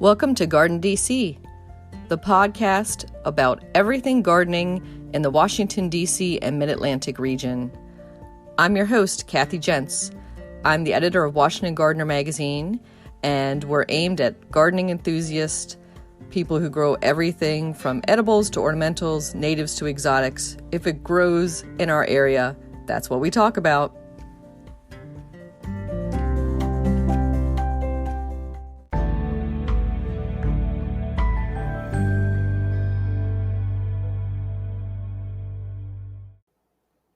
Welcome to Garden DC, the podcast about everything gardening in the Washington, D.C. and Mid-Atlantic region. I'm your host, Kathy Jentz. I'm the editor of Washington Gardener magazine, and we're aimed at gardening enthusiasts, people who grow everything from edibles to ornamentals, natives to exotics. If it grows in our area, that's what we talk about.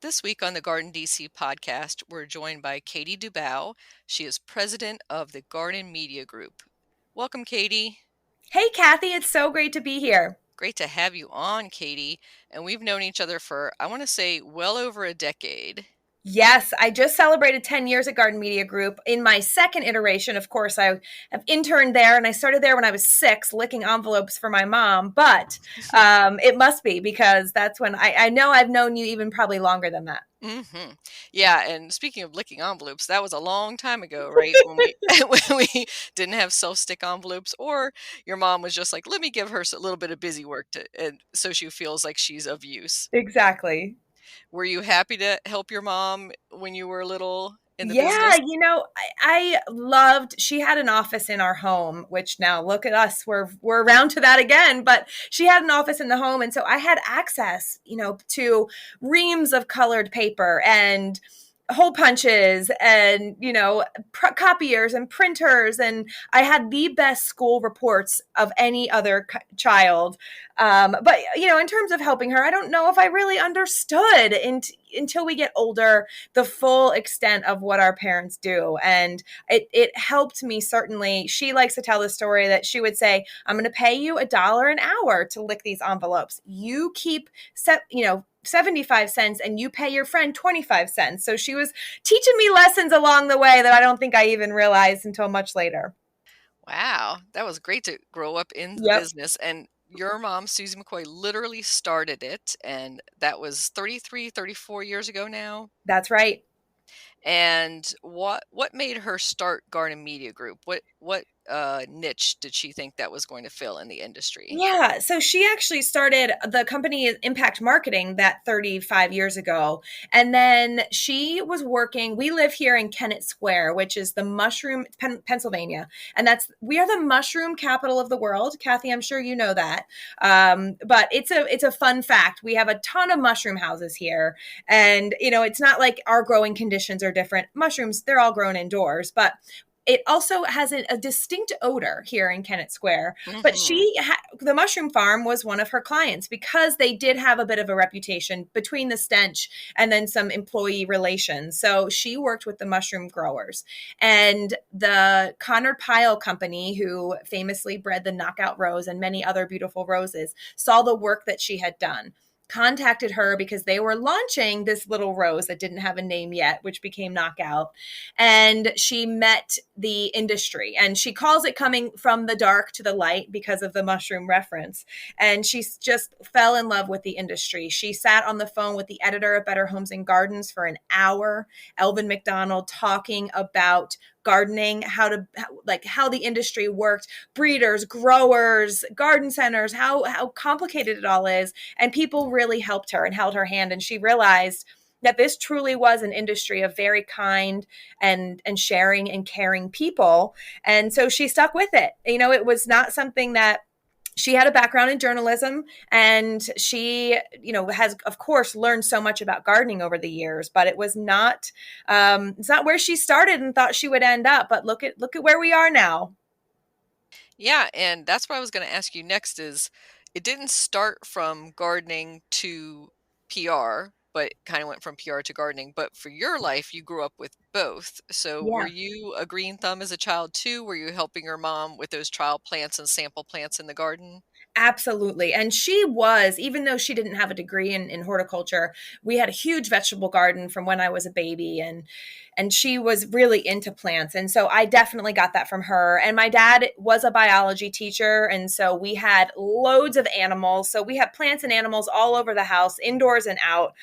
This week on the Garden DC podcast, we're joined by Katie Dubow. She is president of the Garden Media Group. Welcome, Katie. Hey, Kathy, it's so great to be here. Great to have you on, Katie. And we've known each other for, I want to say, well over a decade. Yes, I just celebrated 10 years at Garden Media Group. In my second iteration, of course, I have interned there, and I started there when I was 6, licking envelopes for my mom. But it must be, because that's when I know I've known you even probably longer than that. Mm-hmm. Yeah, and speaking of licking envelopes, that was a long time ago, right? When we didn't have self-stick envelopes, or your mom was just like, let me give her a little bit of busy work and so she feels like she's of use. Exactly. Were you happy to help your mom when you were little in the Yeah, business? I loved, she had an office in our home, which now look at us, we're around to that again, but she had an office in the home. And so I had access, to reams of colored paper and hole punches and, copiers and printers. And I had the best school reports of any other child. But, in terms of helping her, I don't know if I really understood until we get older, the full extent of what our parents do. And it helped me, certainly. She likes to tell the story that she would say, I'm going to pay you $1 an hour to lick these envelopes. You keep 75 cents and you pay your friend 25 cents. So she was teaching me lessons along the way that I don't think I even realized until much later. Wow, that was great to grow up in the Yep. business. And your mom, Susie McCoy, literally started it. And that was 33, 34 years ago now. That's right. And what made her start Garden Media Group? What niche did she think that was going to fill in the industry? Yeah. So she actually started the company Impact Marketing that 35 years ago. And then she was working, we live here in Kennett Square, which is the mushroom, Pennsylvania. And we are the mushroom capital of the world. Kathy, I'm sure you know that. But it's a fun fact. We have a ton of mushroom houses here. And, it's not like our growing conditions are different. Mushrooms, they're all grown indoors, but it also has a distinct odor here in Kennett Square. Mm-hmm. But the mushroom farm was one of her clients because they did have a bit of a reputation between the stench and then some employee relations. So she worked with the mushroom growers. And the Conrad Pyle Company, who famously bred the Knockout Rose and many other beautiful roses, saw the work that she had done, contacted her because they were launching this little rose that didn't have a name yet, which became Knockout. And she met the industry, and she calls it coming from the dark to the light because of the mushroom reference. And she just fell in love with the industry. She sat on the phone with the editor of Better Homes and Gardens for an hour, Elvin McDonald, talking about gardening, how the industry worked, breeders, growers, garden centers, how complicated it all is. And people really helped her and held her hand. And she realized that this truly was an industry of very kind and sharing and caring people. And so she stuck with it. It was not something that, she had a background in journalism, and she, has, of course, learned so much about gardening over the years, but it was not, it's not where she started and thought she would end up. But look at where we are now. Yeah, and that's what I was going to ask you next is, it didn't start from gardening to PR, but kind of went from PR to gardening. But for your life, you grew up with both. So were Yeah. you a green thumb as a child too? Were you helping your mom with those trial plants and sample plants in the garden? Absolutely. And she was, even though she didn't have a degree in horticulture, we had a huge vegetable garden from when I was a baby, and she was really into plants. And so I definitely got that from her. And my dad was a biology teacher, and so we had loads of animals. So we had plants and animals all over the house, indoors and out.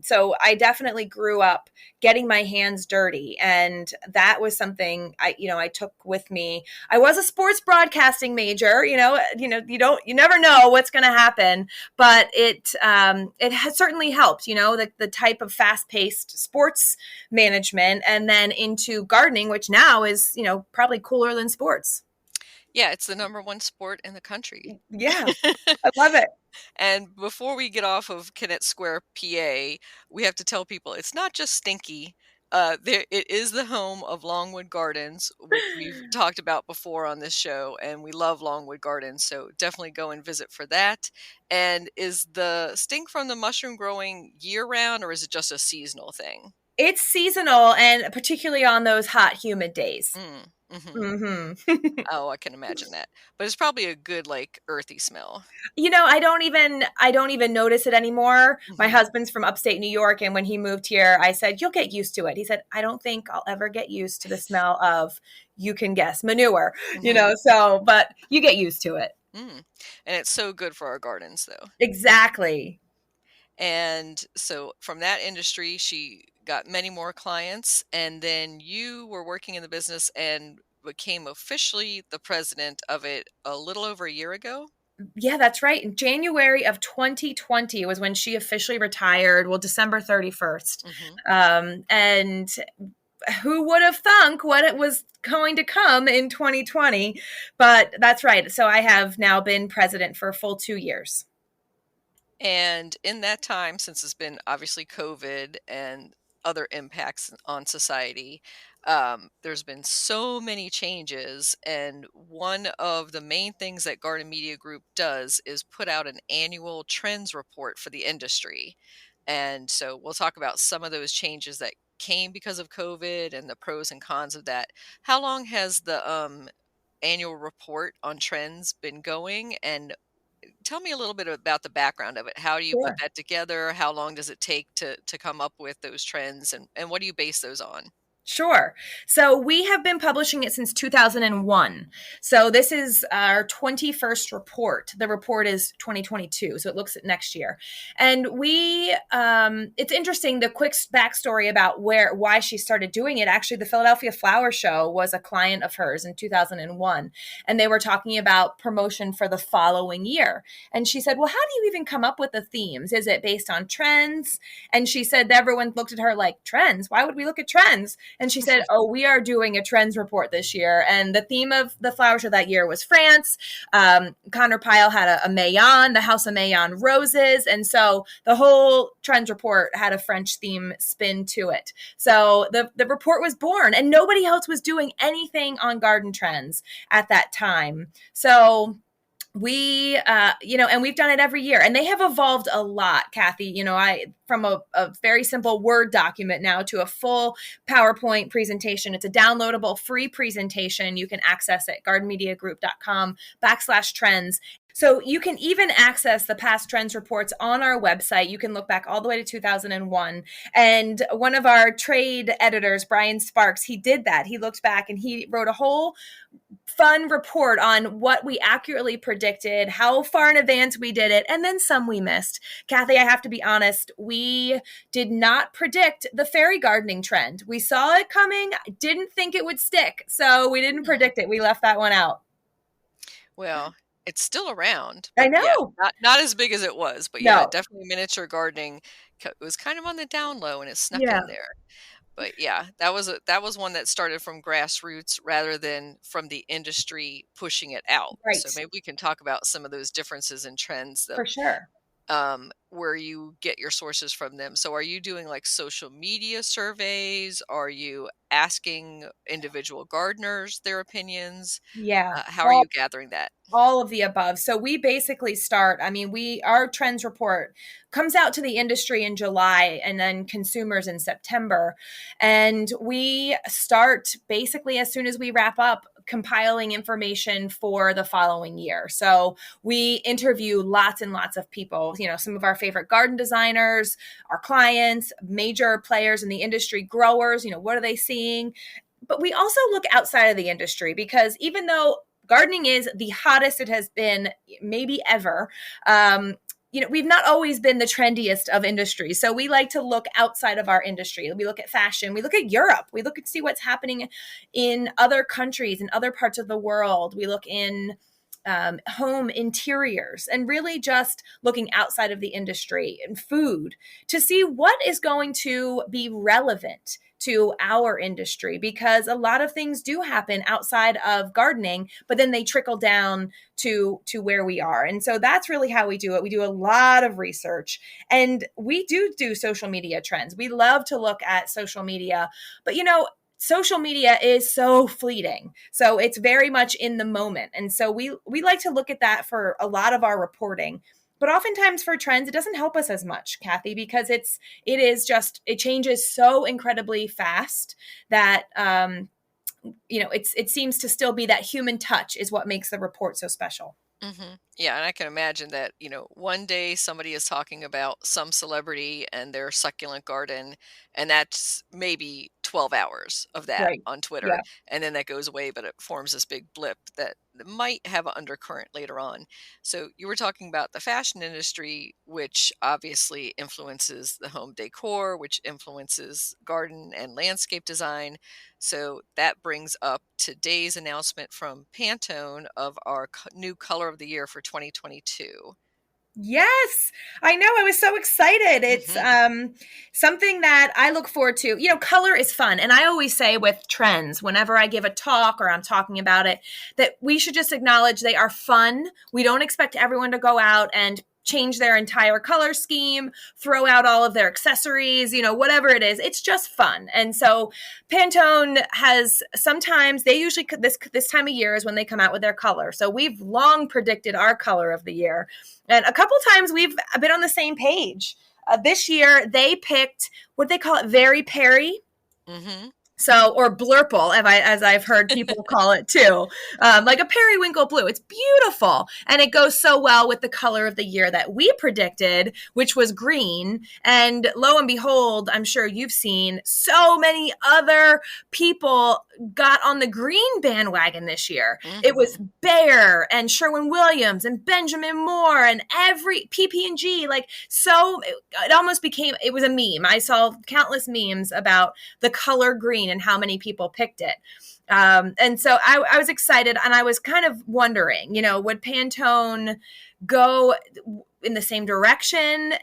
So I definitely grew up getting my hands dirty, and that was something I took with me. I was a sports broadcasting major. You never know what's going to happen, but it has certainly helped. The type of fast paced sports management, and then into gardening, which now is probably cooler than sports. Yeah, it's the number one sport in the country. Yeah, I love it. And before we get off of Kennett Square, PA, we have to tell people it's not just stinky. It is the home of Longwood Gardens, which we've talked about before on this show, and we love Longwood Gardens, so definitely go and visit for that. And is the stink from the mushroom growing year-round, or is it just a seasonal thing? It's seasonal, and particularly on those hot, humid days. Mm, hmm. Mm-hmm. Oh, I can imagine that. But it's probably a good, like, earthy smell. I don't even notice it anymore. My Hmm. husband's from upstate New York, and when he moved here, I said, "You'll get used to it." He said, "I don't think I'll ever get used to the smell of," you can guess, manure. Hmm. So but you get used to it. Mm. And it's so good for our gardens, though. Exactly. And so from that industry, she got many more clients. And then you were working in the business and became officially the president of it a little over a year ago. Yeah, that's right. In January of 2020 was when she officially retired. Well, December 31st. Hmm. And who would have thunk what it was going to come in 2020? But that's right. So I have now been president for a full 2 years. And in that time, since it's been obviously COVID and other impacts on society, there's been so many changes. And one of the main things that Garden Media Group does is put out an annual trends report for the industry. And so we'll talk about some of those changes that came because of COVID and the pros and cons of that. How long has the annual report on trends been going? And tell me a little bit about the background of it. How do you put Sure. that together? How long does it take to come up with those trends, and what do you base those on? Sure. So we have been publishing it since 2001. So this is our 21st report. The report is 2022, so it looks at next year. And it's interesting, the quick backstory about why she started doing it. Actually, the Philadelphia Flower Show was a client of hers in 2001, and they were talking about promotion for the following year. And she said, "Well, how do you even come up with the themes? Is it based on trends?" And she said everyone looked at her like, "Trends? Why would we look at trends?" And she said, "Oh, we are doing a trends report this year." And the theme of the flower show that year was France. Connor Pyle had a Mayon, the House of Mayon roses. And so the whole trends report had a French theme spin to it. So the report was born, and nobody else was doing anything on garden trends at that time. So and we've done it every year, and they have evolved a lot, Kathy. I from a very simple Word document now to a full PowerPoint presentation. It's a downloadable free presentation. You can access it gardenmediagroup.com/trends. So you can even access the past trends reports on our website. You can look back all the way to 2001. And one of our trade editors, Brian Sparks, he did that. He looked back and he wrote a whole fun report on what we accurately predicted, how far in advance we did it, and then some we missed. Kathy, I have to be honest, we did not predict the fairy gardening trend. We saw it coming, didn't think it would stick, so we didn't Mhm. predict it. We left that one out. Well, it's still around, I but yeah, know. not as big as it was. But yeah, No. definitely miniature gardening was kind of on the down low, and it snuck Yeah. in there. But yeah, that was one that started from grassroots rather than from the industry pushing it out. So Right. maybe we can talk about some of those differences in trends. For sure. where you get your sources from them. So are you doing like social media surveys? Are you asking individual gardeners their opinions? Yeah. How are you gathering that? All of the above. So we basically start, I mean, our trends report comes out to the industry in July and then consumers in September. And we start basically as soon as we wrap up compiling information for the following year. So we interview lots and lots of people, some of our favorite garden designers, our clients, major players in the industry, growers, what are they seeing? But we also look outside of the industry, because even though gardening is the hottest it has been maybe ever, we've not always been the trendiest of industries. So we like to look outside of our industry. We look at fashion. We look at Europe. We look and see what's happening in other countries, in other parts of the world. We look in home interiors, and really just looking outside of the industry and food to see what is going to be relevant to our industry, because a lot of things do happen outside of gardening, but then they trickle down to where we are. And so that's really how we do it. We do a lot of research, and we do social media trends. We love to look at social media, but social media is so fleeting. So it's very much in the moment. And so we like to look at that for a lot of our reporting. But oftentimes for trends, it doesn't help us as much, Kathy, because it changes so incredibly fast that it seems to still be that human touch is what makes the report so special. Yeah, and I can imagine that, one day somebody is talking about some celebrity and their succulent garden, and that's maybe 12 hours of that Right. on Twitter. Yeah. And then that goes away, but it forms this big blip that might have an undercurrent later on. So you were talking about the fashion industry, which obviously influences the home decor, which influences garden and landscape design. So that brings up today's announcement from Pantone of our new color of the year for 2022. Yes, I know. I was so excited. It's something that I look forward to. Color is fun. And I always say with trends, whenever I give a talk or I'm talking about it, that we should just acknowledge they are fun. We don't expect everyone to go out and change their entire color scheme, throw out all of their accessories, whatever it is. It's just fun. And so Pantone has sometimes, they usually, this time of year is when they come out with their color. So we've long predicted our color of the year. And a couple times we've been on the same page. This year they picked, what they call it, Very Perry. So, or blurple, as I've heard people call it too, like a periwinkle blue. It's beautiful. And it goes so well with the color of the year that we predicted, which was green. And lo and behold, I'm sure you've seen so many other people got on the green bandwagon this year. It was Bayer and Sherwin-Williams and Benjamin Moore and every PP&G, it almost became, it was a meme. I saw countless memes about the color green and how many people picked it. And so I was excited, and I was kind of wondering, would Pantone go in the same direction?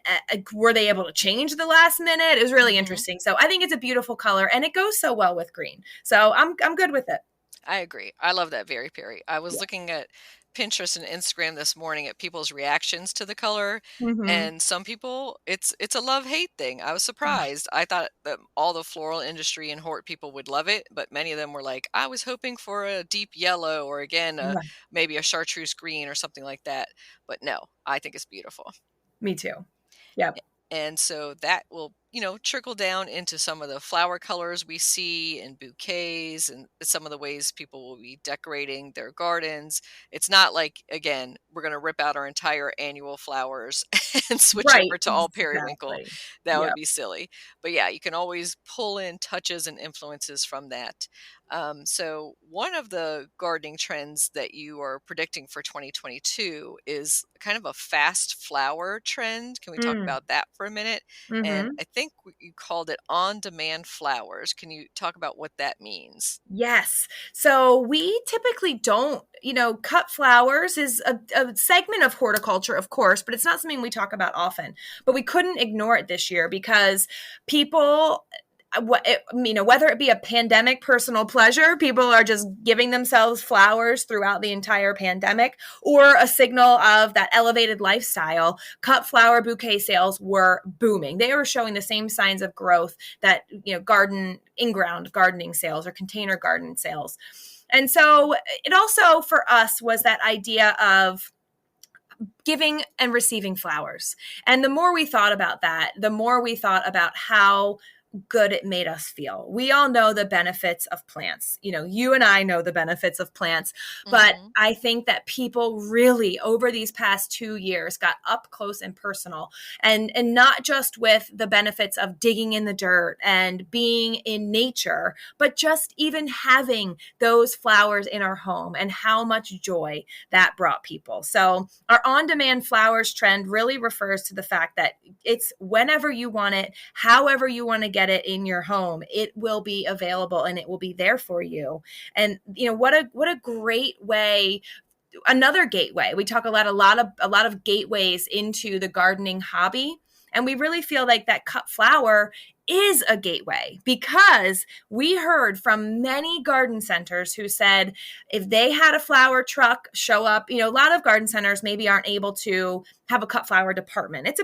Were they able to change the last minute? It was really interesting. So I think it's a beautiful color, and it goes so well with green. So I'm good with it. I agree. I love that Very Perry. I was looking at Pinterest and Instagram this morning at people's reactions to the color, and some people, it's a love-hate thing. I was surprised. I thought that all the floral industry and hort people would love it, but many of them were like, I was hoping for a deep yellow, or again, maybe a chartreuse green or something like that. But no, I think it's beautiful. Me too. Yep. And so that will, trickle down into some of the flower colors we see in bouquets and some of the ways people will be decorating their gardens. It's not like, again, we're going to rip out our entire annual flowers and switch over to all periwinkle. That would be silly. But yeah, you can always pull in touches and influences from that. So one of the gardening trends that you are predicting for 2022 is kind of a fast flower trend. Can we talk about that for a minute? And I think you called it on-demand flowers. Can you talk about what that means? Yes. So we typically don't, cut flowers is a segment of horticulture, of course, but it's not something we talk about often. But we couldn't ignore it this year because people, whether it be a pandemic personal pleasure, people are just giving themselves flowers throughout the entire pandemic, or a signal of that elevated lifestyle, cut flower bouquet sales were booming. They were showing the same signs of growth that, in-ground gardening sales or container garden sales. And so it also for us was that idea of giving and receiving flowers. And the more we thought about that, the more we thought about how good it made us feel. We all know the benefits of plants. You and I know the benefits of plants, but I think that people really over these past 2 years got up close and personal, and not just with the benefits of digging in the dirt and being in nature, but just even having those flowers in our home and how much joy that brought people. So our on-demand flowers trend really refers to the fact that it's whenever you want it, however you want to get it in your home, it will be available and it will be there for you. And what a great way. Another gateway. We talk a lot of gateways into the gardening hobby, and we really feel like that cut flower is a gateway, because we heard from many garden centers who said if they had a flower truck show up, a lot of garden centers maybe aren't able to have a cut flower department. It's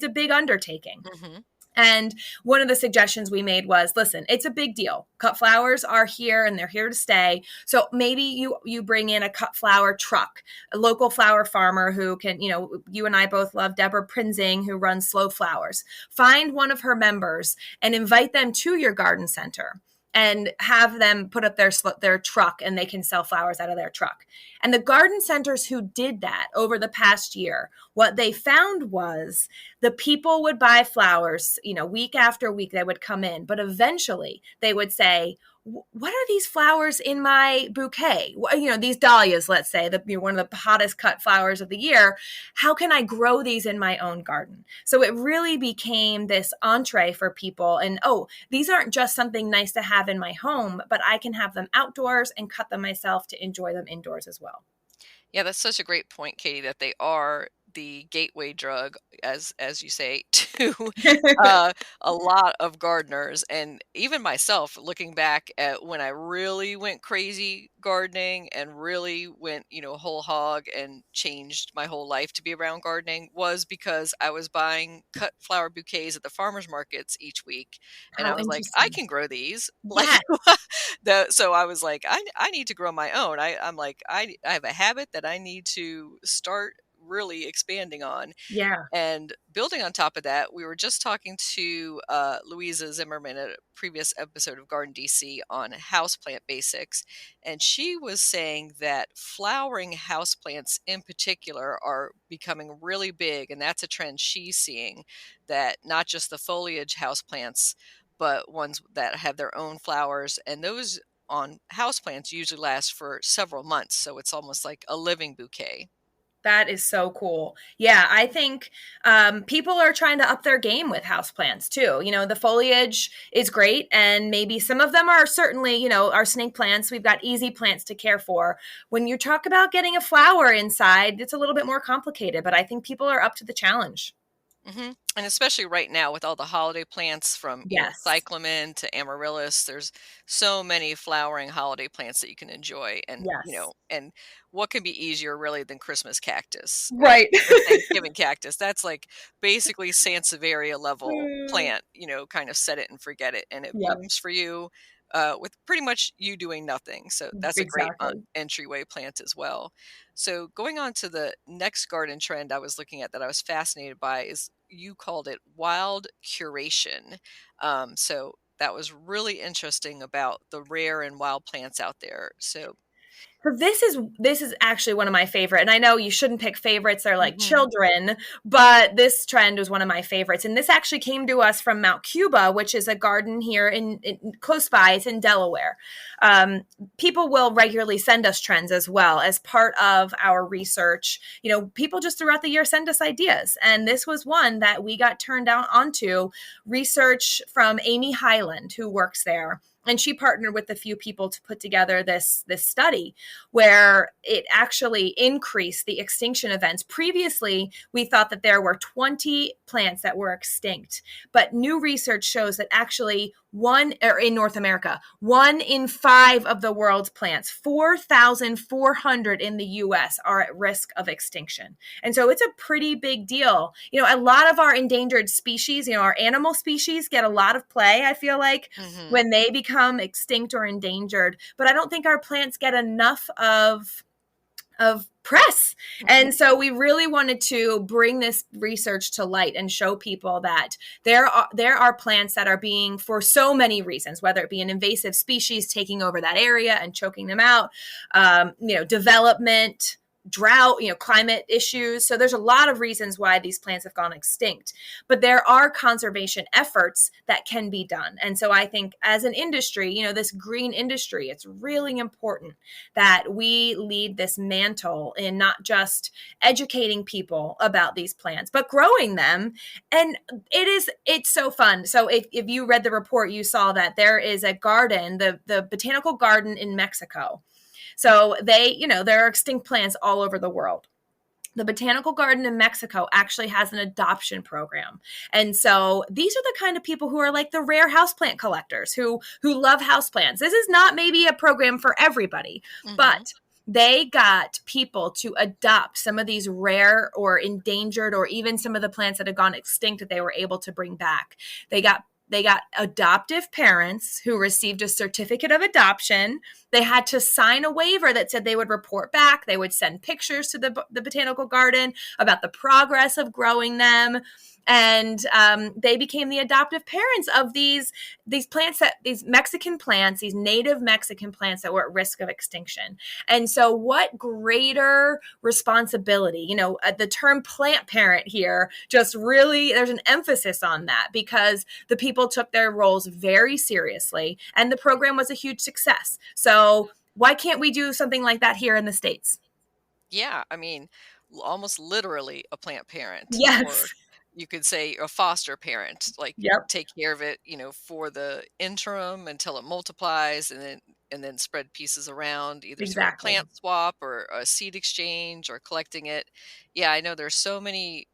a big undertaking. Mm-hmm. And one of the suggestions we made was, listen, it's a big deal. Cut flowers are here and they're here to stay. So maybe you bring in a cut flower truck, a local flower farmer who can, you and I both love Deborah Prinzing, who runs Slow Flowers. Find one of her members and invite them to your garden center and have them put up their truck, and they can sell flowers out of their truck. And the garden centers who did that over the past year, what they found was the people would buy flowers, week after week they would come in, but eventually they would say, what are these flowers in my bouquet? These dahlias, let's say, one of the hottest cut flowers of the year. How can I grow these in my own garden? So it really became this entree for people. And, these aren't just something nice to have in my home, but I can have them outdoors and cut them myself to enjoy them indoors as well. Yeah, that's such a great point, Katie, that they are the gateway drug, as you say, to a lot of gardeners. And even myself, looking back at when I really went crazy gardening and really went, whole hog and changed my whole life to be around gardening, was because I was buying cut flower bouquets at the farmers markets each week. And I How was like, I interesting. can grow these. Yes. So I was like, I need to grow my own. I'm like, I have a habit that I need to start really expanding on. Yeah. And building on top of that, we were just talking to Louisa Zimmerman at a previous episode of Garden DC on houseplant basics. And she was saying that flowering houseplants in particular are becoming really big. And that's a trend she's seeing, that not just the foliage houseplants, but ones that have their own flowers. And those on houseplants usually last for several months. So it's almost like a living bouquet. That is so cool. Yeah, I think people are trying to up their game with houseplants too. The foliage is great, and maybe some of them are certainly, our snake plants. We've got easy plants to care for. When you talk about getting a flower inside, it's a little bit more complicated, but I think people are up to the challenge. Mm-hmm. And especially right now with all the holiday plants, from Yes. cyclamen to amaryllis, there's so many flowering holiday plants that you can enjoy. And Yes. and what can be easier really than Christmas cactus, Right. or Thanksgiving cactus? That's like basically Sansevieria level plant. Kind of set it and forget it, and it Yep. blooms for you with pretty much you doing nothing. So that's a great Exactly. entryway plant as well. So going on to the next garden trend I was looking at that I was fascinated by is, you called it wild curation. So that was really interesting about the rare and wild plants out there. So So this is actually one of my favorite, and I know you shouldn't pick favorites, they're like Mhm. children, but this trend was one of my favorites. And this actually came to us from Mount Cuba, which is a garden here in close by. It's in Delaware. People will regularly send us trends as well as part of our research. People just throughout the year send us ideas, and this was one that we got turned down onto. Research from Amy Highland, who works there. And she partnered with a few people to put together this study where it actually increased the extinction events. Previously, we thought that there were 20 plants that were extinct, but new research shows that actually in North America, 1 in 5 of the world's plants, 4,400 in the US, are at risk of extinction. And so it's a pretty big deal. A lot of our endangered species, our animal species get a lot of play, I feel like, when they become extinct or endangered. But I don't think our plants get enough of press. And so we really wanted to bring this research to light and show people that there are plants that are being, for so many reasons, whether it be an invasive species taking over that area and choking them out, development, drought, climate issues. So there's a lot of reasons why these plants have gone extinct, but there are conservation efforts that can be done. And so I think as an industry, this green industry, it's really important that we lead this mantle in not just educating people about these plants, but growing them. And it's so fun. So if you read the report, you saw that there is a garden, the botanical garden in Mexico. So there are extinct plants all over the world. The Botanical Garden in Mexico actually has an adoption program. And so these are the kind of people who are like the rare houseplant collectors who love houseplants. This is not maybe a program for everybody, but they got people to adopt some of these rare or endangered, or even some of the plants that had gone extinct that they were able to bring back. They got adoptive parents who received a certificate of adoption. They had to sign a waiver that said they would report back. They would send pictures to the botanical garden about the progress of growing them. And they became the adoptive parents of these plants, these Mexican plants, these native Mexican plants that were at risk of extinction. And so what greater responsibility, the term plant parent here, just really, there's an emphasis on that because the people took their roles very seriously and the program was a huge success. So why can't we do something like that here in the States? Yeah, I mean, almost literally a plant parent. Yes. Or you could say a foster parent, like Yep. take care of it, for the interim until it multiplies, and then spread pieces around either through a Exactly. plant swap or a seed exchange or collecting it. Yeah, I know there's so many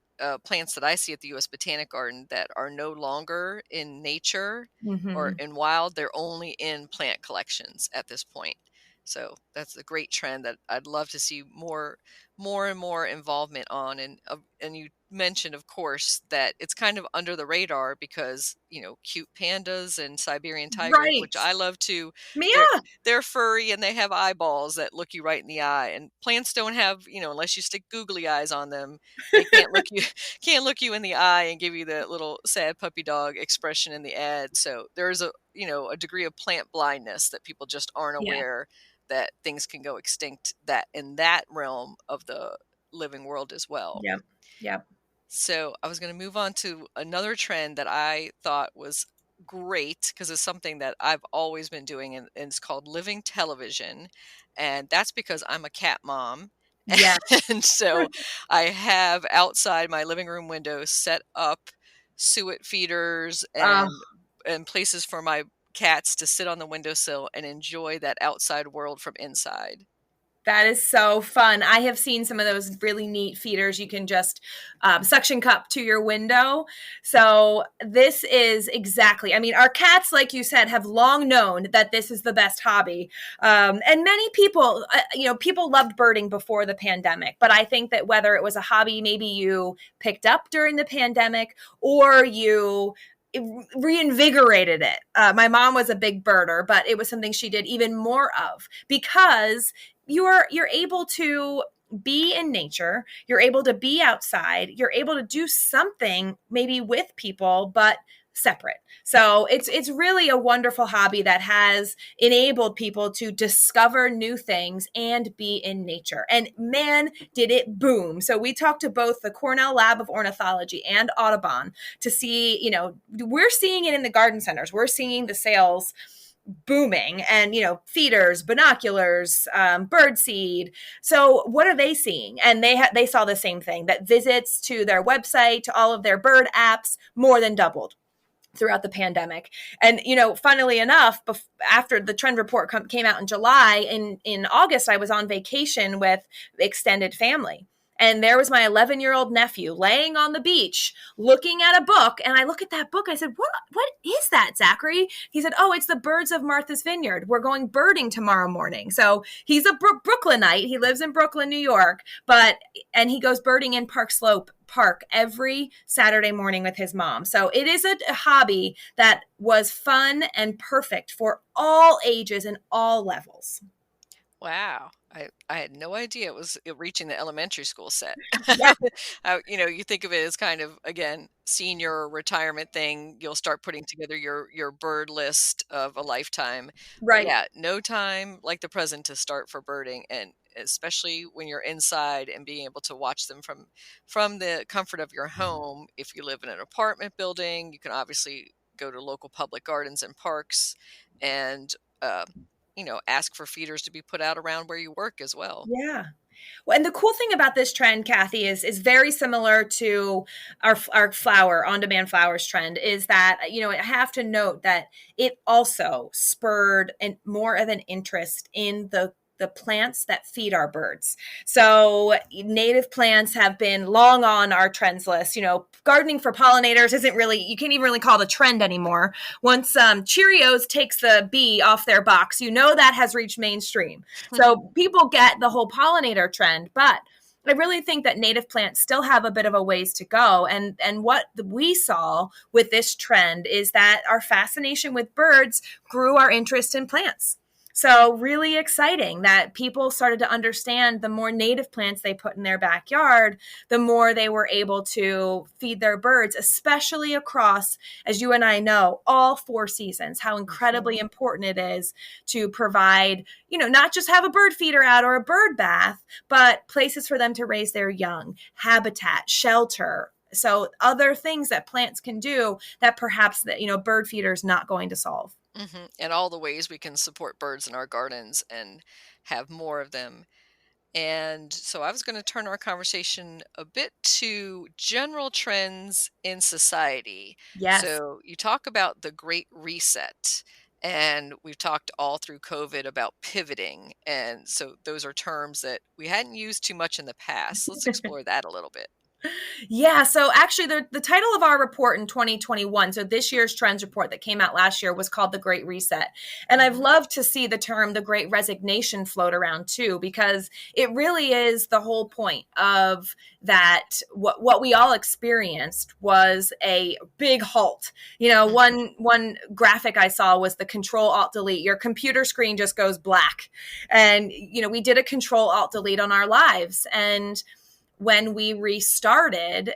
plants that I see at the U.S. Botanic Garden that are no longer in nature or in wild. They're only in plant collections at this point. So that's a great trend that I'd love to see more and more involvement on. And you mentioned, of course, that it's kind of under the radar because cute pandas and Siberian tigers, Right. which I love too. Yeah. They're furry and they have eyeballs that look you right in the eye. And plants don't have, unless you stick googly eyes on them, they can't look you in the eye and give you the little sad puppy dog expression in the ad. So there's a degree of plant blindness that people just aren't aware that things can go extinct that in that realm of the living world as well. Yep. So I was going to move on to another trend that I thought was great because it's something that I've always been doing, and it's called living television. And that's because I'm a cat mom. Yeah. And so I have outside my living room window set up suet feeders and places for my cats to sit on the windowsill and enjoy that outside world from inside. That is so fun. I have seen some of those really neat feeders you can just suction cup to your window. So this is exactly, our cats, like you said, have long known that this is the best hobby. And many people, people loved birding before the pandemic, but I think that whether it was a hobby maybe you picked up during the pandemic or you reinvigorated it. My mom was a big birder, but it was something she did even more of because you're able to be in nature, you're able to be outside, you're able to do something maybe with people, but separate. So it's really a wonderful hobby that has enabled people to discover new things and be in nature. And man, did it boom. So we talked to both the Cornell Lab of Ornithology and Audubon to see, we're seeing it in the garden centers. We're seeing the sales booming and, feeders, binoculars, bird seed. So what are they seeing? And they saw the same thing, that visits to their website, to all of their bird apps more than doubled throughout the pandemic. And, funnily enough, after the trend report came out in July, in August, I was on vacation with extended family. And there was my 11-year-old nephew laying on the beach looking at a book. And I look at that book. I said, what is that, Zachary? He said, oh, it's the birds of Martha's Vineyard. We're going birding tomorrow morning. So he's a Brooklynite. He lives in Brooklyn, New York, and he goes birding in Park Slope Park every Saturday morning with his mom. So it is a hobby that was fun and perfect for all ages and all levels. Wow. I had no idea it was reaching the elementary school set. Yeah. You think of it as kind of, again, senior retirement thing. You'll start putting together your bird list of a lifetime. But Right. yeah, no time like the present to start for birding, and especially when you're inside and being able to watch them from the comfort of your home. If you live in an apartment building, you can obviously go to local public gardens and parks and ask for feeders to be put out around where you work as well. Yeah. Well, and the cool thing about this trend, Kathy, is very similar to our flower on-demand flowers trend. Is that I have to note that it also spurred more of an interest in the plants that feed our birds. So native plants have been long on our trends list. Gardening for pollinators isn't really, you can't even really call it a trend anymore. Once Cheerios takes the bee off their box, that has reached mainstream. So people get the whole pollinator trend, but I really think that native plants still have a bit of a ways to go. And what we saw with this trend is that our fascination with birds grew our interest in plants. So really exciting that people started to understand the more native plants they put in their backyard, the more they were able to feed their birds, especially across, as you and I know, all 4 seasons, how incredibly important it is to provide, not just have a bird feeder out or a bird bath, but places for them to raise their young, habitat, shelter. So other things that plants can do that perhaps bird feeder is not going to solve. And all the ways we can support birds in our gardens and have more of them. And so I was going to turn our conversation a bit to general trends in society. Yes. So you talk about the Great Reset, and we've talked all through COVID about pivoting. And so those are terms that we hadn't used too much in the past. Let's explore that a little bit. Yeah. So actually the title of our report in 2021, so this year's trends report that came out last year, was called The Great Reset. And I've loved to see the term the Great Resignation float around too, because it really is the whole point of that. What we all experienced was a big halt. One graphic I saw was the Control-Alt-Delete. Your computer screen just goes black. And, we did a Control-Alt-Delete on our lives. And when we restarted,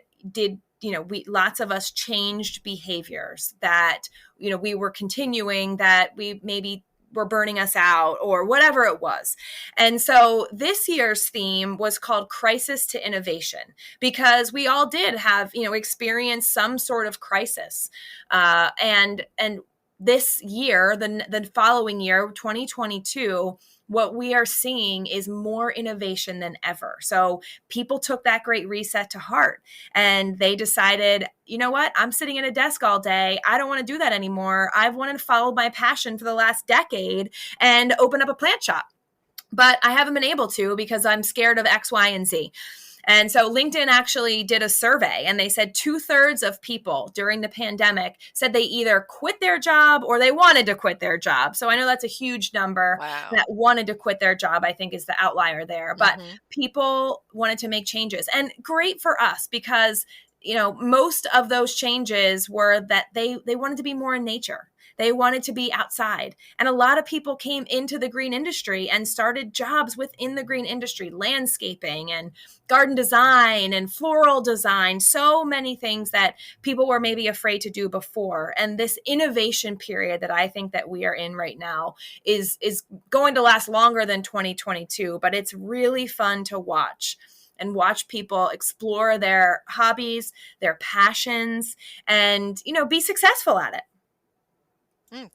lots of us changed behaviors that, we were continuing, that we maybe were burning us out or whatever it was. And so this year's theme was called Crisis to Innovation, because we all did have, experienced some sort of crisis. And this year, the following year, 2022, what we are seeing is more innovation than ever. So people took that Great Reset to heart, and they decided, you know what, I'm sitting at a desk all day. I don't want to do that anymore. I've wanted to follow my passion for the last decade and open up a plant shop, but I haven't been able to because I'm scared of X, Y, and Z. And so LinkedIn actually did a survey, and they said 2/3 of people during the pandemic said they either quit their job or they wanted to quit their job. So I know that's a huge number. Wow. That wanted to quit their job, I think, is the outlier there. But people wanted to make changes, and great for us, because most of those changes were that they wanted to be more in nature. They wanted to be outside. And a lot of people came into the green industry and started jobs within the green industry, landscaping and garden design and floral design, so many things that people were maybe afraid to do before. And this innovation period that I think that we are in right now is going to last longer than 2022, but it's really fun to watch people explore their hobbies, their passions, and, be successful at it.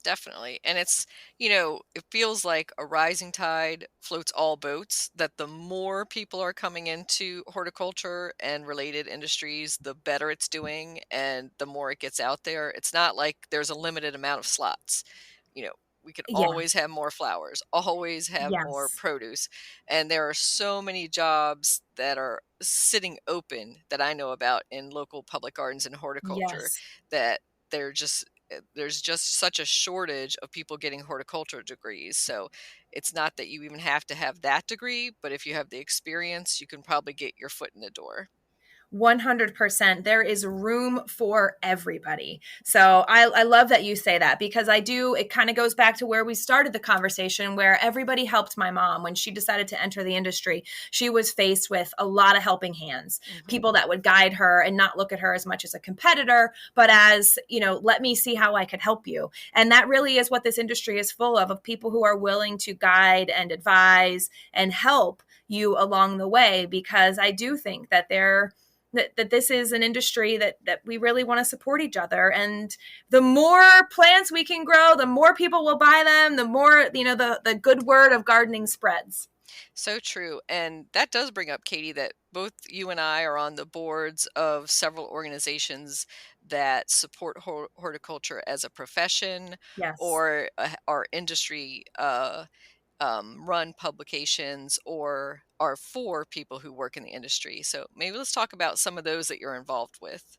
Definitely. And it's, it feels like a rising tide floats all boats, that the more people are coming into horticulture and related industries, the better it's doing and the more it gets out there. It's not like there's a limited amount of slots. we could Yeah. always have more flowers, always have more Yes. produce. And there are so many jobs that are sitting open that I know about in local public gardens and horticulture Yes. that they're just there's just such a shortage of people getting horticulture degrees. So it's not that you even have to have that degree, but if you have the experience, you can probably get your foot in the door. 100%. There is room for everybody. So I love that you say that, because I do, it kind of goes back to where we started the conversation, where everybody helped my mom when she decided to enter the industry. She was faced with a lot of helping hands, Mhm. people that would guide her and not look at her as much as a competitor, but as, let me see how I could help you. And that really is what this industry is full of people who are willing to guide and advise and help you along the way, because I do think that that this is an industry that we really want to support each other. And the more plants we can grow, the more people will buy them, the more, the good word of gardening spreads. So true. And that does bring up, Katie, that both you and I are on the boards of several organizations that support horticulture as a profession Yes. or are industry run publications or are for people who work in the industry. So maybe let's talk about some of those that you're involved with.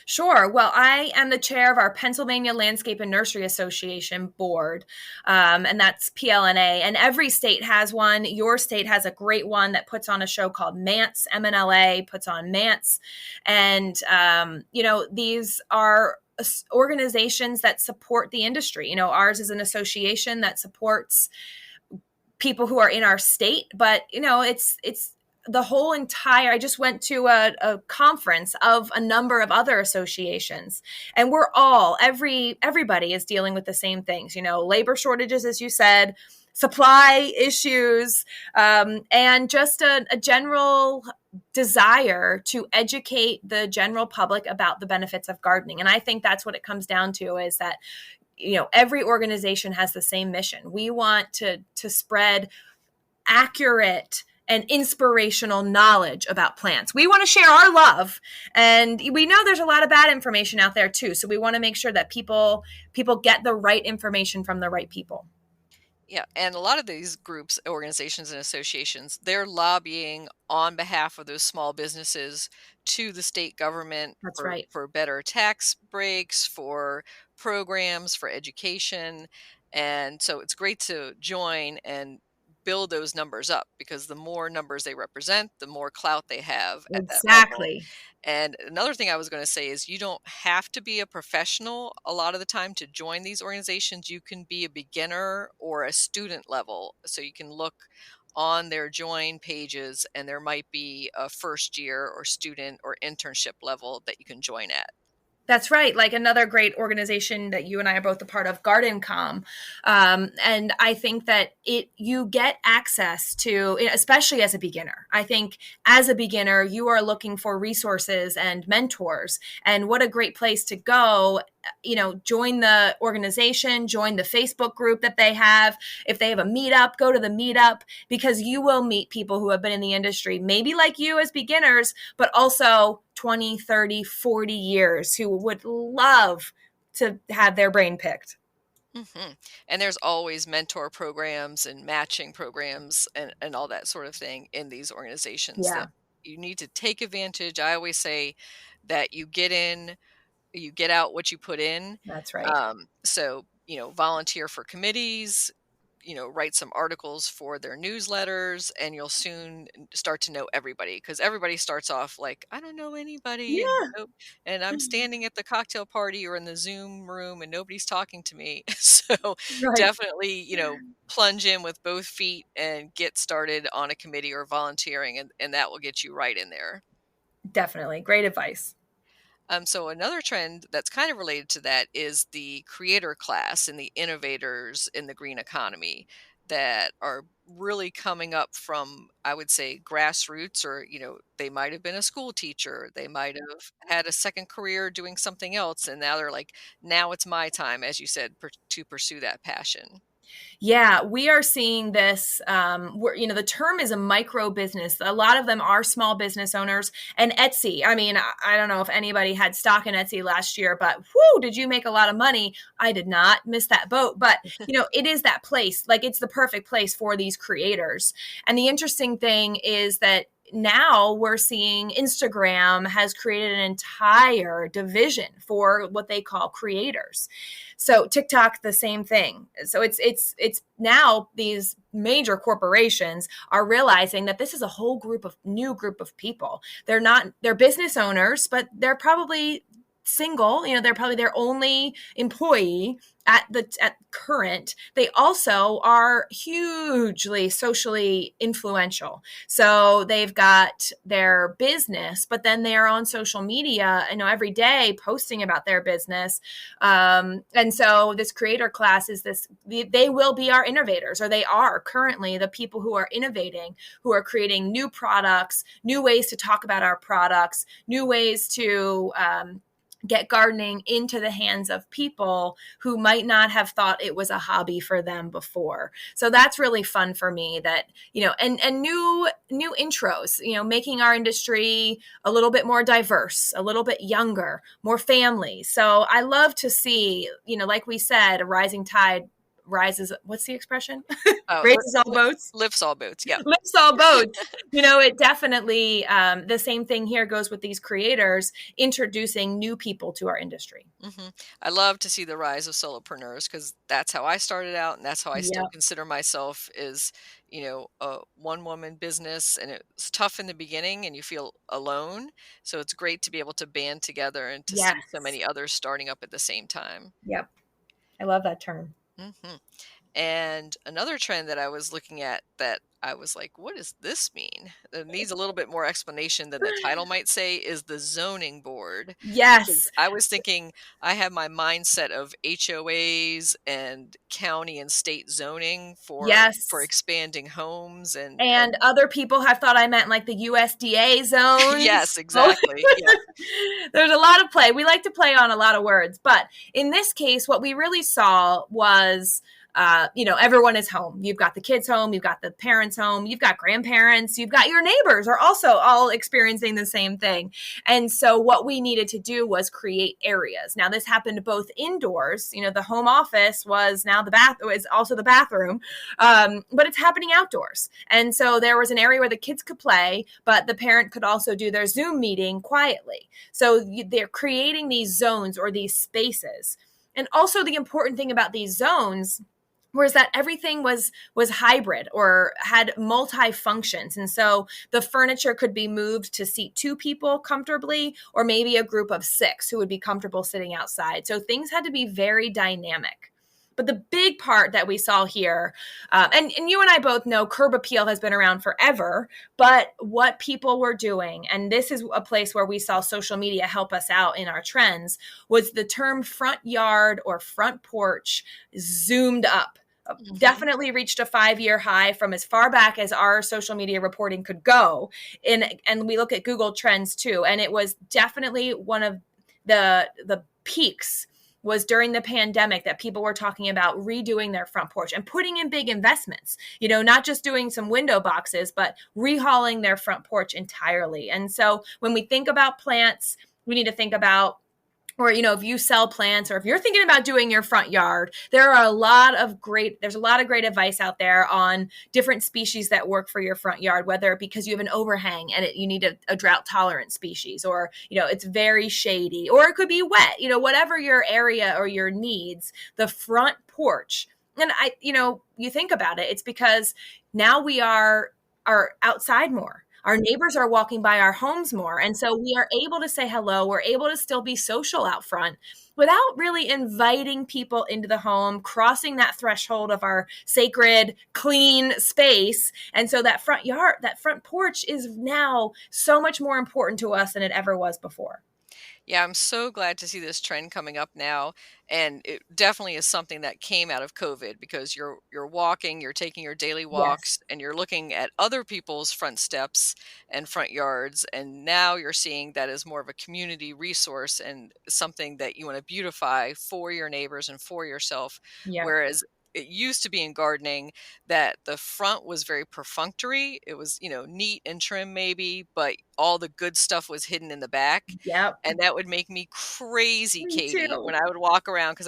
Sure. Well, I am the chair of our Pennsylvania Landscape and Nursery Association board, and that's PLNA. And every state has one. Your state has a great one that puts on a show called MANTS. MNLA puts on MANTS, and these are organizations that support the industry. Ours is an association that supports people who are in our state, but it's the whole entire, I just went to a conference of a number of other associations, and everybody is dealing with the same things, labor shortages, as you said, supply issues, and just a general desire to educate the general public about the benefits of gardening. And I think that's what it comes down to, is that every organization has the same mission. We want to spread accurate and inspirational knowledge about plants. We want to share our love, and we know there's a lot of bad information out there too. So we want to make sure that people get the right information from the right people. Yeah, and a lot of these groups, organizations, and associations, they're lobbying on behalf of those small businesses to the state government That's for, right. for better tax breaks, for programs, for education. And so it's great to join and build those numbers up, because the more numbers they represent, the more clout they have at that level. Exactly. And another thing I was going to say is you don't have to be a professional a lot of the time to join these organizations. You can be a beginner or a student level. So you can look on their join pages and there might be a first year or student or internship level that you can join at. That's right. Like another great organization that you and I are both a part of, GardenCom. And I think that you get access to, especially as a beginner. I think as a beginner, you are looking for resources and mentors. And what a great place to go. Join the organization, join the Facebook group that they have. If they have a meetup, go to the meetup, because you will meet people who have been in the industry, maybe like you as beginners, but also 20, 30, 40 years, who would love to have their brain picked. And there's always mentor programs and matching programs and all that sort of thing in these organizations Yeah, that you need to take advantage. I always say that you get in, you get out what you put in. that's right. So, volunteer for committees, write some articles for their newsletters, and you'll soon start to know everybody, because everybody starts off like, I don't know anybody. And, Yeah, and I'm standing at the cocktail party or in the Zoom room and nobody's talking to me. So right. definitely, plunge in with both feet and get started on a committee or volunteering, and that will get you right in there. Definitely. Great advice. So another trend that's kind of related to that is the creator class and the innovators in the green economy that are really coming up from, I would say, grassroots, or, they might have been a school teacher. They might have had a second career doing something else. And now they're like, now it's my time, as you said, to pursue that passion. Yeah, we are seeing this. The term is a micro business. A lot of them are small business owners. And Etsy, I mean, I don't know if anybody had stock in Etsy last year, but whoo, did you make a lot of money? I did not miss that boat. But, it is that place. Like, it's the perfect place for these creators. And the interesting thing is that now we're seeing Instagram has created an entire division for what they call creators. So TikTok, the same thing. So it's now these major corporations are realizing that this is a whole new group of people. They're business owners, but they're probably single. They're probably their only employee at current. They also are hugely socially influential. So they've got their business, but then they are on social media, every day posting about their business. And so this creator class they will be our innovators, or they are currently the people who are innovating, who are creating new products, new ways to talk about our products, new ways to, get gardening into the hands of people who might not have thought it was a hobby for them before. So that's really fun for me that, and new intros, making our industry a little bit more diverse, a little bit younger, more family. So I love to see, like we said, a rising tide rises. What's the expression? Raises all boats. Lifts all boats. Yeah. Lifts all boats. It definitely, the same thing here goes with these creators introducing new people to our industry. Mm-hmm. I love to see the rise of solopreneurs, because that's how I started out, and that's how I still consider myself, is, a one-woman business, and it's tough in the beginning and you feel alone. So it's great to be able to band together and to see so many others starting up at the same time. Yep. I love that term. Mm-hmm. And another trend that I was looking at that I was like, what does this mean? It needs a little bit more explanation than the title might say, is the zoning board. Yes. I was thinking, I have my mindset of HOAs and county and state zoning for expanding homes. And other people have thought I meant like the USDA zones. Yes, exactly. Yeah. There's a lot of play. We like to play on a lot of words. But in this case, what we really saw was, everyone is home. You've got the kids home. You've got the parents home. You've got grandparents. You've got your neighbors are also all experiencing the same thing. And so what we needed to do was create areas. Now, this happened both indoors. The home office was now is also the bathroom, but it's happening outdoors. And so there was an area where the kids could play, but the parent could also do their Zoom meeting quietly. So they're creating these zones or these spaces. And also the important thing about these zones was that everything was hybrid or had multi-functions. And so the furniture could be moved to seat 2 people comfortably, or maybe a group of 6 who would be comfortable sitting outside. So things had to be very dynamic. But the big part that we saw here, and you and I both know curb appeal has been around forever, but what people were doing, and this is a place where we saw social media help us out in our trends, was the term front yard or front porch zoomed up. Mm-hmm. Definitely reached a 5-year high from as far back as our social media reporting could go. And we look at Google Trends too. And it was definitely one of the peaks was during the pandemic that people were talking about redoing their front porch and putting in big investments, not just doing some window boxes, but rehauling their front porch entirely. And so when we think about plants, we need to think about, or, if you sell plants, or if you're thinking about doing your front yard, there's a lot of great advice out there on different species that work for your front yard, whether because you have an overhang and you need a drought tolerant species, or, it's very shady, or it could be wet, whatever your area or your needs, the front porch. And you think about it, it's because now we are outside more. Our neighbors are walking by our homes more. And so we are able to say hello. We're able to still be social out front without really inviting people into the home, crossing that threshold of our sacred, clean space. And so that front yard, that front porch is now so much more important to us than it ever was before. Yeah, I'm so glad to see this trend coming up now. And it definitely is something that came out of COVID, because you're walking, you're taking your daily walks, and you're looking at other people's front steps and front yards. And now you're seeing that as more of a community resource and something that you want to beautify for your neighbors and for yourself. Yeah. Whereas it used to be in gardening that the front was very perfunctory. It was, neat and trim maybe, but all the good stuff was hidden in the back. Yep. And that would make me crazy, Me Katie, too. when I would walk around, because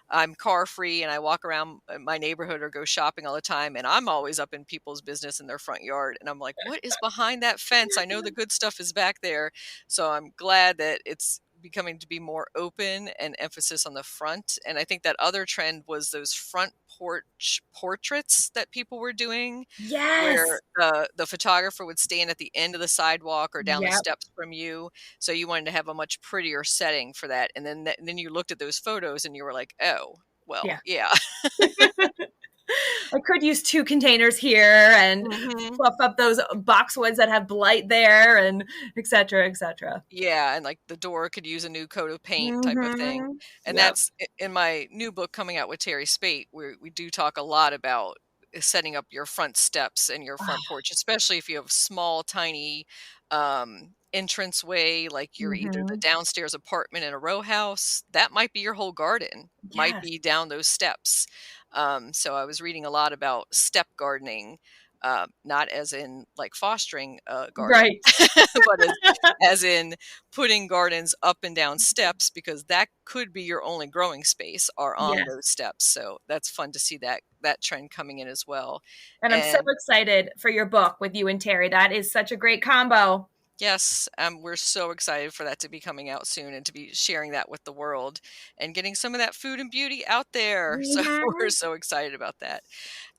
I'm car free and I walk around my neighborhood or go shopping all the time. And I'm always up in people's business in their front yard. And I'm like, what is behind that fence? I know the good stuff is back there. So I'm glad that it's becoming to be more open and emphasis on the front. And I think that other trend was those front porch portraits that people were doing, Yes. where the photographer would stand at the end of the sidewalk or down the Yep. steps from you. So you wanted to have a much prettier setting for that. And then you looked at those photos and you were like, oh, well, Yeah. yeah. I could use 2 containers here and Mhm. fluff up those boxwoods that have blight there, and et cetera, et cetera. Yeah, and like the door could use a new coat of paint type of thing. Mm-hmm. And Yep. that's in my new book coming out with Terry Spate, where we do talk a lot about setting up your front steps and your front porch, especially if you have small, tiny entranceway, like you're either the Mm-hmm. downstairs apartment in a row house. That might be your whole garden, might Yes. be down those steps. So I was reading a lot about step gardening, not as in like fostering a garden, Right. but as in putting gardens up and down steps, because that could be your only growing space are on Yes. those steps. So that's fun to see that trend coming in as well. And I'm so And excited for your book with you and Terry. That is such a great combo. yes, we're so excited for that to be coming out soon and to be sharing that with the world and getting some of that food and beauty out there. So we're Mm-hmm. so excited about that.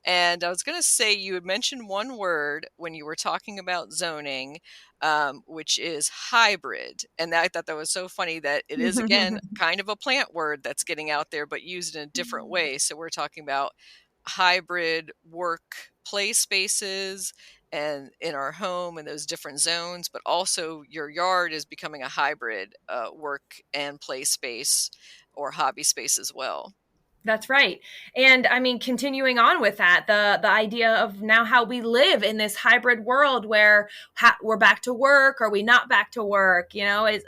And I was going to say, you had mentioned one word when you were talking about zoning, which is hybrid. And I thought that was so funny that it is, again, kind of a plant word that's getting out there, but used in a different way. So we're talking about hybrid work play spaces and in our home and those different zones, but also your yard is becoming a hybrid work and play space or hobby space as well. That's right. And I mean, continuing on with that, the idea of now how we live in this hybrid world where we're back to work, are we not back to work?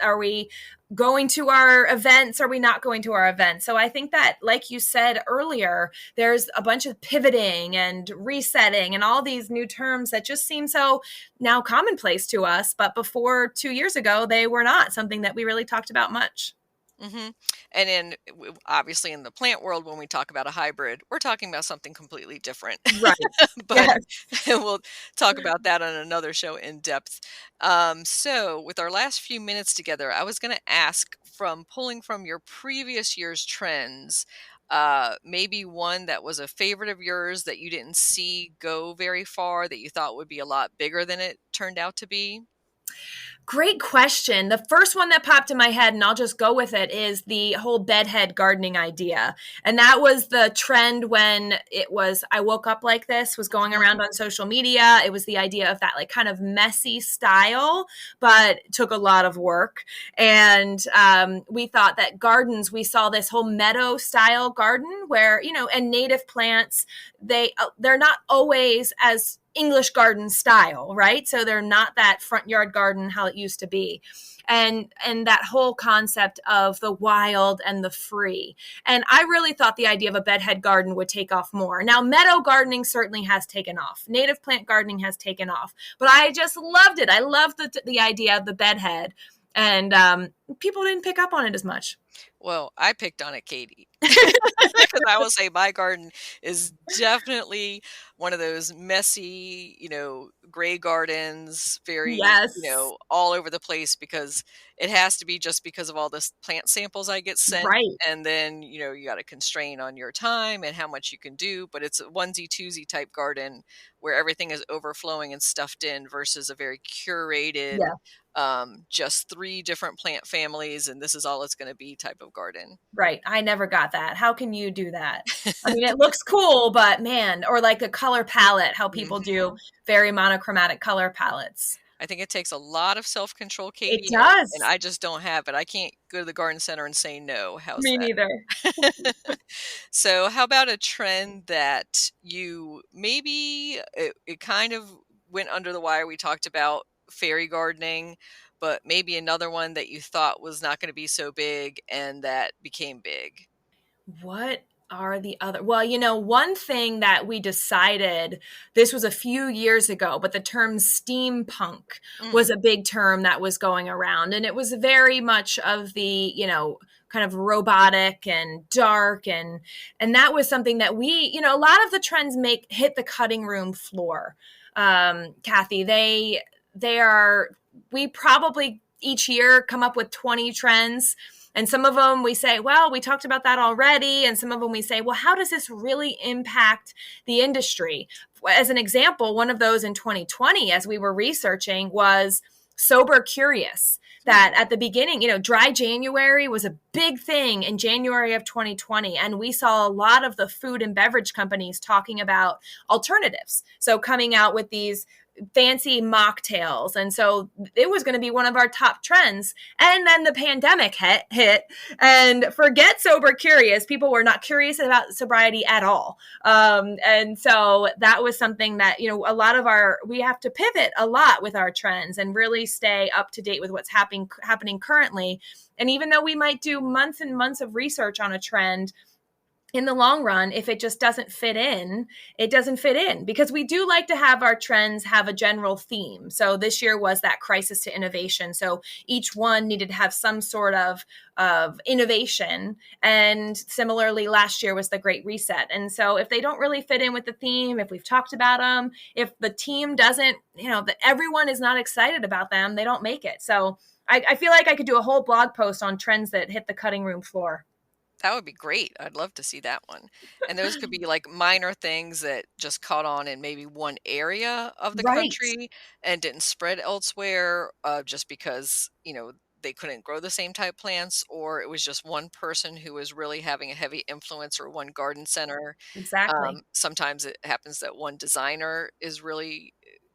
Are we going to our events? Are we not going to our events? So I think that, like you said earlier, there's a bunch of pivoting and resetting and all these new terms that just seem so now commonplace to us. But before 2 years ago, they were not something that we really talked about much. hmm And then, obviously, in the plant world, when we talk about a hybrid, we're talking about something completely different. Right. But Yes. we'll talk about that on another show in depth. So, with our last few minutes together, I was going to ask, from pulling from your previous year's trends, maybe one that was a favorite of yours that you didn't see go very far, that you thought would be a lot bigger than it turned out to be. Great question. The first one that popped in my head, and I'll just go with it, is the whole bedhead gardening idea. And that was the trend when I Woke Up Like This was going around on social media. It was the idea of that like kind of messy style, but took a lot of work. And we thought that we saw this whole meadow style garden where, and native plants, they're not always as English garden style, right? So they're not that front yard garden how it used to be. And that whole concept of the wild and the free. And I really thought the idea of a bedhead garden would take off more. Now, meadow gardening certainly has taken off. Native plant gardening has taken off. But I just loved it. I loved the idea of the bedhead. And people didn't pick up on it as much. Well, I picked on it, Katie. Because I will say my garden is definitely one of those messy, gray gardens, very, Yes. all over the place, because it has to be, just because of all the plant samples I get sent. Right. And then, you got to constrain on your time and how much you can do. But it's a onesie twosie type garden where everything is overflowing and stuffed in, versus a very curated, Yeah. just 3 different plant families, and this is all it's going to be type of garden. Right. I never got that. How can you do that? I mean, it looks cool, but man, or like a color palette, how people do very monochromatic color palettes. I think it takes a lot of self-control, It Katie, and does. I just don't have it. I can't go to the garden center and say no. How's Me that? neither. So how about a trend that you maybe it kind of went under the wire? We talked about fairy gardening, but maybe another one that you thought was not going to be so big and that became big. What are the other? Well, one thing that we decided, this was a few years ago, but the term steampunk was a big term that was going around. And it was very much of the, kind of robotic and dark. And that was something that we, a lot of the trends hit the cutting room floor. Kathy, we probably each year come up with 20 trends. And some of them we say, well, we talked about that already. And some of them we say, well, how does this really impact the industry? As an example, one of those in 2020, as we were researching, was sober curious. That at the beginning, dry January was a big thing in January of 2020. And we saw a lot of the food and beverage companies talking about alternatives. So coming out with these fancy mocktails. And so it was going to be one of our top trends. And then the pandemic hit and forget sober curious. People were not curious about sobriety at all. And so that was something that, a lot of we have to pivot a lot with our trends and really stay up to date with what's happening currently. And even though we might do months and months of research on a trend, in the long run, if it just doesn't fit in, it doesn't fit in, because we do like to have our trends have a general theme. So this year was that crisis to innovation. So each one needed to have some sort of innovation. And similarly, last year was the Great Reset. And so if they don't really fit in with the theme, if we've talked about them, if the team doesn't, that everyone is not excited about them, they don't make it. So I feel like I could do a whole blog post on trends that hit the cutting room floor. That would be great. I'd love to see that one. And those could be like minor things that just caught on in maybe one area of the country and didn't spread elsewhere, just because, they couldn't grow the same type plants, or it was just one person who was really having a heavy influence, or one garden center. Exactly. Sometimes it happens that one designer is really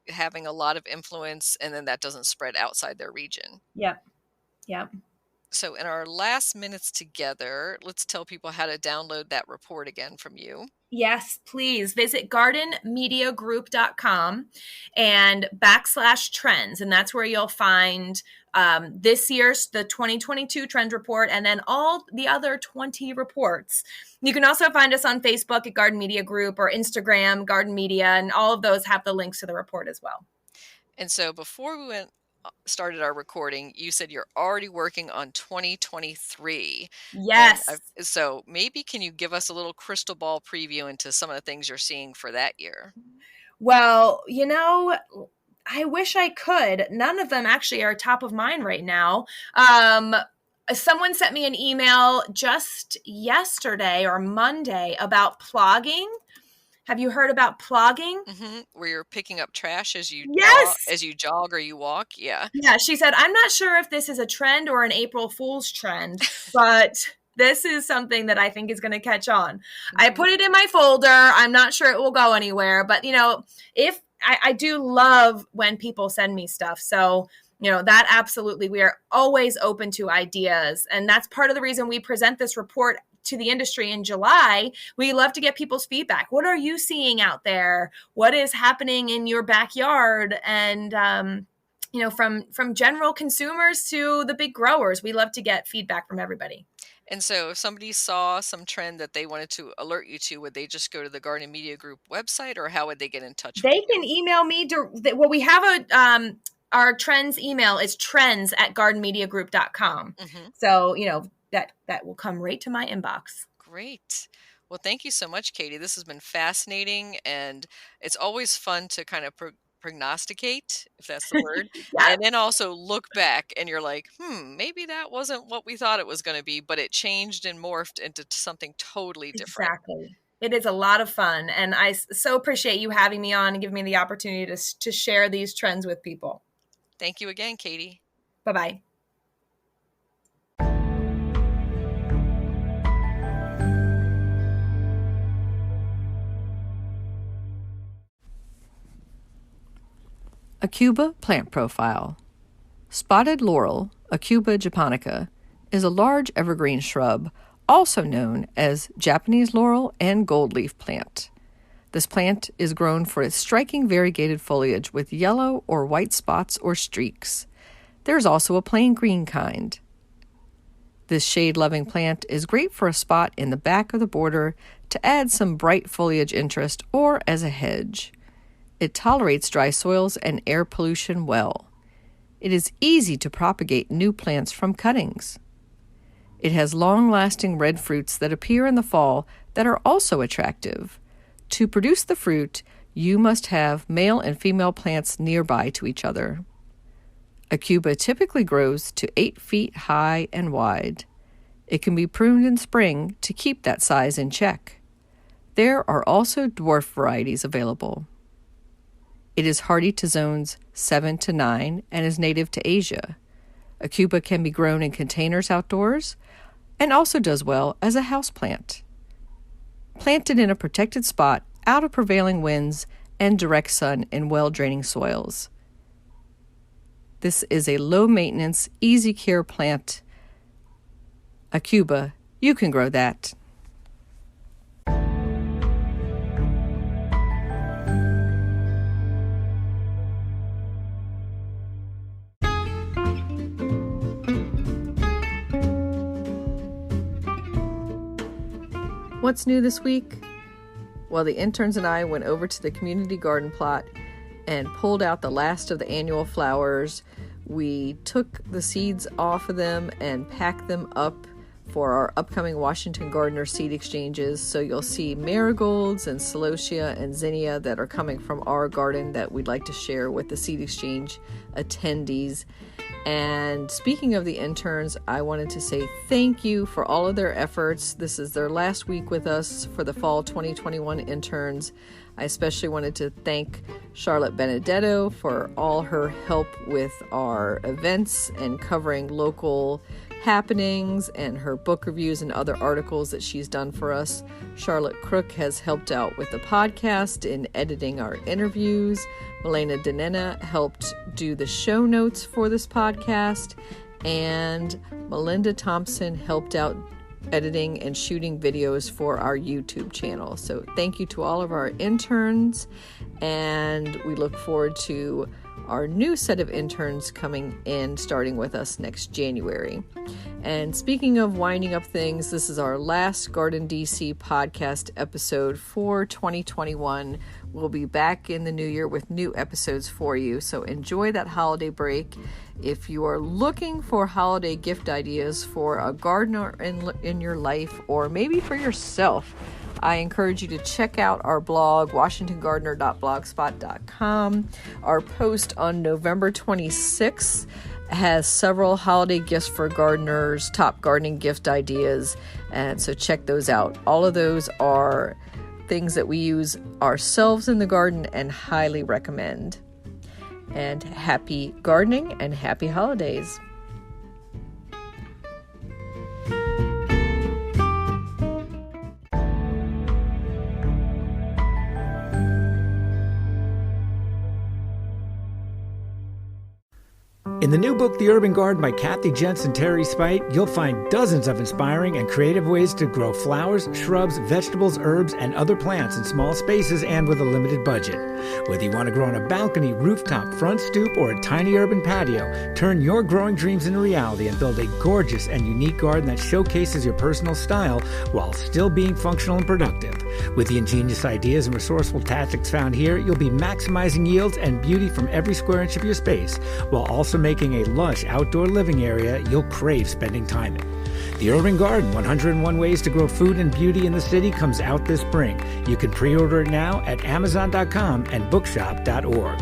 having a lot of influence, and then that doesn't spread outside their region. Yep. So in our last minutes together, let's tell people how to download that report again from you. Yes, please visit gardenmediagroup.com and /trends. And that's where you'll find this year's, the 2022 trend report, and then all the other 20 reports. You can also find us on Facebook at Garden Media Group, or Instagram, Garden Media, and all of those have the links to the report as well. And so before we started our recording, you said you're already working on 2023. Yes. So maybe can you give us a little crystal ball preview into some of the things you're seeing for that year? Well, I wish I could. None of them actually are top of mind right now. Someone sent me an email just yesterday or Monday about plogging. Have you heard about plogging? Mm-hmm. Where you're picking up trash as you jog or you walk? Yeah. Yeah, she said, I'm not sure if this is a trend or an April Fool's trend, but this is something that I think is going to catch on. Mm-hmm. I put it in my folder. I'm not sure it will go anywhere, but if I do love when people send me stuff. So that absolutely, we are always open to ideas. And that's part of the reason we present this report to the industry in July. We love to get people's feedback. What are you seeing out there? What is happening in your backyard? And, from general consumers to the big growers, we love to get feedback from everybody. And so if somebody saw some trend that they wanted to alert you to, would they just go to the Garden Media Group website, or how would they get in touch with you? They can email me. Well, we have our trends email is trends@gardenmediagroup.com. Mm-hmm. So, that will come right to my inbox. Great. Well, thank you so much, Katie. This has been fascinating, and it's always fun to kind of prognosticate, if that's the word, yeah. And then also look back and you're like, maybe that wasn't what we thought it was going to be, but it changed and morphed into something totally different. Exactly. It is a lot of fun, and I so appreciate you having me on and giving me the opportunity to share these trends with people. Thank you again, Katie. Bye-bye. Aucuba plant profile. Spotted laurel, Aucuba japonica, is a large evergreen shrub, also known as Japanese laurel and gold leaf plant. This plant is grown for its striking variegated foliage with yellow or white spots or streaks. There is also a plain green kind. This shade-loving plant is great for a spot in the back of the border to add some bright foliage interest or as a hedge. It tolerates dry soils and air pollution well. It is easy to propagate new plants from cuttings. It has long-lasting red fruits that appear in the fall that are also attractive. To produce the fruit, you must have male and female plants nearby to each other. A Cuba typically grows to 8 feet high and wide. It can be pruned in spring to keep that size in check. There are also dwarf varieties available. It is hardy to zones 7 to 9 and is native to Asia. A Cuba can be grown in containers outdoors and also does well as a houseplant. Planted in a protected spot out of prevailing winds and direct sun in well-draining soils. This is a low-maintenance, easy-care plant. A Cuba, you can grow that. What's new this week? Well, the interns and I went over to the community garden plot and pulled out the last of the annual flowers. We took the seeds off of them and packed them up for our upcoming Washington Gardener seed exchanges. So you'll see marigolds and celosia and zinnia that are coming from our garden that we'd like to share with the seed exchange attendees. And speaking of the interns, I wanted to say thank you for all of their efforts. This is their last week with us for the fall 2021 interns. I especially wanted to thank Charlotte Benedetto for all her help with our events and covering local happenings and her book reviews and other articles that she's done for us. Charlotte Crook has helped out with the podcast in editing our interviews. Melena DiNenna helped do the show notes for this podcast, and Melinda Thompson helped out editing and shooting videos for our YouTube channel. So thank you to all of our interns, and we look forward to our new set of interns coming in, starting with us next January. And speaking of winding up things, this is our last Garden DC podcast episode for 2021. We'll be back in the new year with new episodes for you, so enjoy that holiday break. If you are looking for holiday gift ideas for a gardener in your life, or maybe for yourself, I encourage you to check out our blog, washingtongardener.blogspot.com. Our post on November 26th has several holiday gifts for gardeners, top gardening gift ideas, and so check those out. All of those are things that we use ourselves in the garden and highly recommend. And happy gardening and happy holidays. In the new book, The Urban Garden by Kathy Jentz and Terry Spite, you'll find dozens of inspiring and creative ways to grow flowers, shrubs, vegetables, herbs, and other plants in small spaces and with a limited budget. Whether you want to grow on a balcony, rooftop, front stoop, or a tiny urban patio, turn your growing dreams into reality and build a gorgeous and unique garden that showcases your personal style while still being functional and productive. With the ingenious ideas and resourceful tactics found here, you'll be maximizing yields and beauty from every square inch of your space, while also making a lush outdoor living area you'll crave spending time in. The Urban Garden, 101 Ways to Grow Food and Beauty in the City, comes out this spring. You can pre-order it now at Amazon.com and bookshop.org.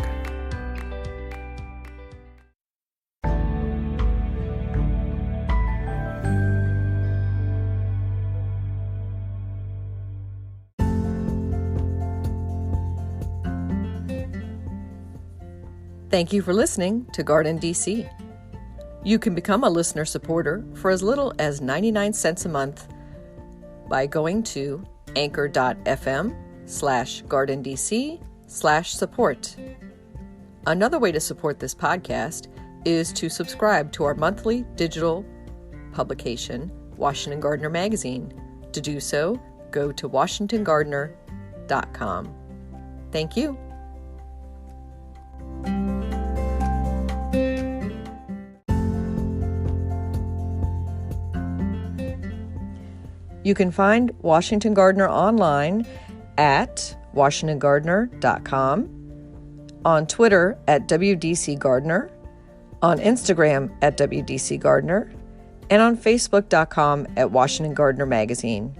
Thank you for listening to Garden DC. You can become a listener supporter for as little as 99 cents a month by going to anchor.fm/gardendc/support. Another way to support this podcast is to subscribe to our monthly digital publication, Washington Gardener Magazine. To do so, go to washingtongardener.com. Thank you. You can find Washington Gardener online at washingtongardener.com, on Twitter at WDC Gardener, on Instagram at WDC Gardener, and on Facebook.com at Washington Gardener Magazine.